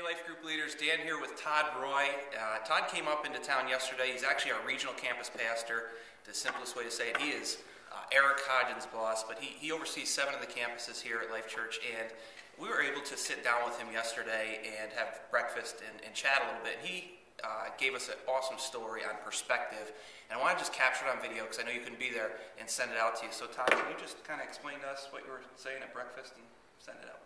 Life Group leaders. Dan here with Todd Roy. Todd came up into town yesterday. He's actually our regional campus pastor. The simplest way to say it, he is Eric Hodgen's boss, but he oversees 7 of the campuses here at Life Church, and we were able to sit down with him yesterday and have breakfast and chat a little bit. And he gave us an awesome story on perspective, and I want to just capture it on video because I know you couldn't be there and send it out to you. So Todd, can you just kind of explain to us what you were saying at breakfast and send it out?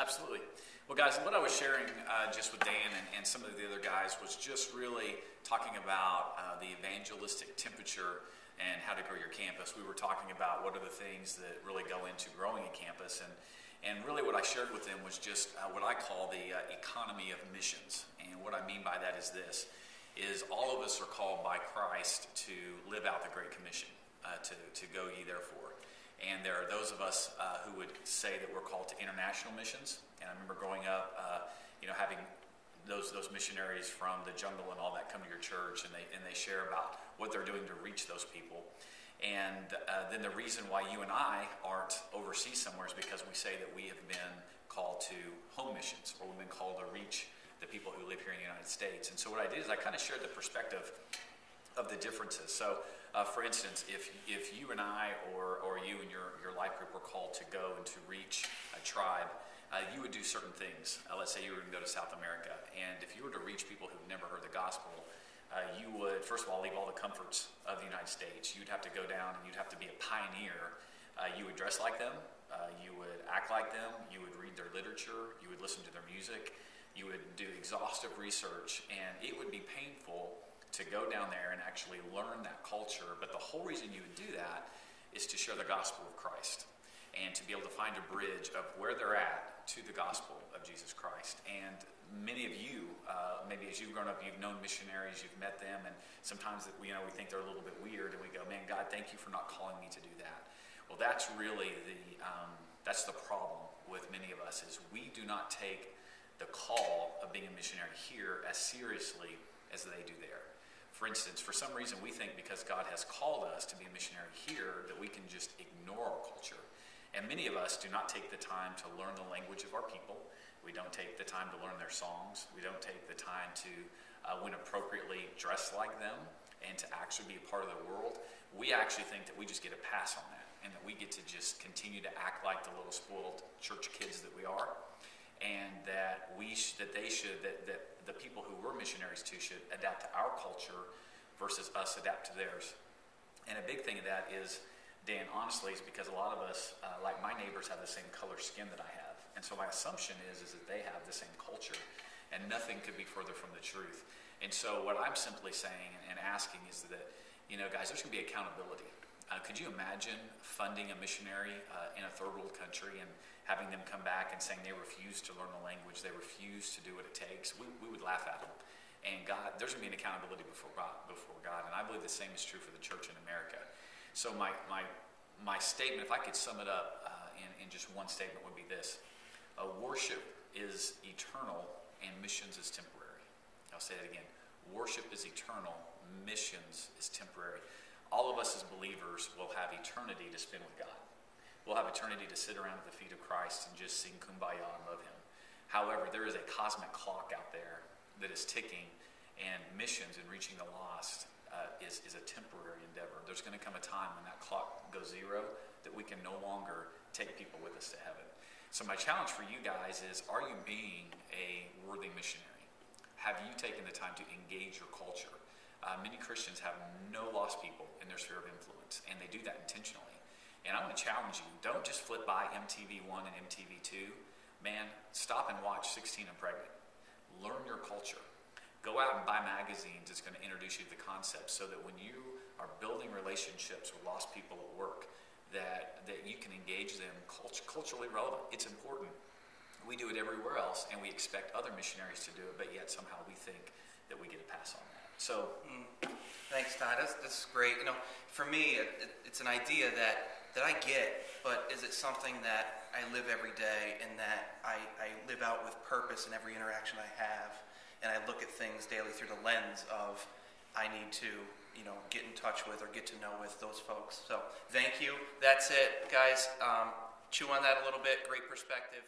Absolutely. Well, guys, what I was sharing just with Dan and some of the other guys was just really talking about the evangelistic temperature and how to grow your campus. We were talking about what are the things that really go into growing a campus, and really what I shared with them was just what I call the economy of missions. And what I mean by that is this, is all of us are called by Christ to live out the Great Commission, to go ye therefore. And there are those of us who would say that we're called to international missions. And I remember growing up, having those missionaries from the jungle and all that come to your church, and they share about what they're doing to reach those people. And then the reason why you and I aren't overseas somewhere is because we say that we have been called to home missions, or we've been called to reach the people who live here in the United States. And so what I did is I kind of shared the perspective of the differences. So, for instance, if you and I or you and your life group were called to go and to reach a tribe, you would do certain things. Let's say you were going to go to South America, and if you were to reach people who've never heard the gospel, you would, first of all, leave all the comforts of the United States. You'd have to go down and you'd have to be a pioneer. You would dress like them. You would act like them. You would read their literature. You would listen to their music. You would do exhaustive research, and it would be painful to go down there and actually learn that culture. But the whole reason you would do that is to share the gospel of Christ and to be able to find a bridge of where they're at to the gospel of Jesus Christ. And many of you, maybe as you've grown up, you've known missionaries, you've met them, and sometimes we think they're a little bit weird, and we go, man, God, thank you for not calling me to do that. Well, that's really that's the problem with many of us, is we do not take the call of being a missionary here as seriously as they do there. For instance, for some reason we think because God has called us to be a missionary here that we can just ignore our culture. And many of us do not take the time to learn the language of our people. We don't take the time to learn their songs. We don't take the time to, when appropriately, dress like them and to actually be a part of their world. We actually think that we just get a pass on that, and that we get to just continue to act like the little spoiled church kids that we are, and that the people who we're missionaries to should adapt to our culture versus us adapt to theirs. And a big thing of that is, Dan, honestly, is because a lot of us, like my neighbors, have the same color skin that I have. And so my assumption is that they have the same culture, and nothing could be further from the truth. And so what I'm simply saying and asking is that, guys, there's going to be accountability. Could you imagine funding a missionary in a third world country and having them come back and saying they refuse to learn the language, they refuse to do what it takes? We would laugh at them. And God, there's going to be an accountability before God. And I believe the same is true for the church in America. So my statement, if I could sum it up in just one statement, would be this. Worship is eternal and missions is temporary. I'll say that again. Worship is eternal, missions is temporary. All of us as believers will have eternity to spend with God. We'll have eternity to sit around at the feet of Christ and just sing Kumbaya and love Him. However, there is a cosmic clock out there that is ticking, and missions and reaching the lost is a temporary endeavor. There's going to come a time when that clock goes zero that we can no longer take people with us to heaven. So my challenge for you guys is, are you being a worthy missionary? Have you taken the time to engage your culture? Many Christians have no lost people in their sphere of influence, and they do that intentionally. And I want to challenge you, don't just flip by MTV1 and MTV2. Man, stop and watch 16 and Pregnant. Learn your culture. Go out and buy magazines that's going to introduce you to the concepts, so that when you are building relationships with lost people at work, that you can engage them culturally relevant. It's important. We do it everywhere else, and we expect other missionaries to do it, but yet somehow we think that we get a pass on that. So, thanks, Todd. This is great. For me, it's an idea that I get, but is it something that I live every day, and that I live out with purpose in every interaction I have, and I look at things daily through the lens of I need to, get in touch with or get to know with those folks. So thank you. That's it, guys. Chew on that a little bit. Great perspective.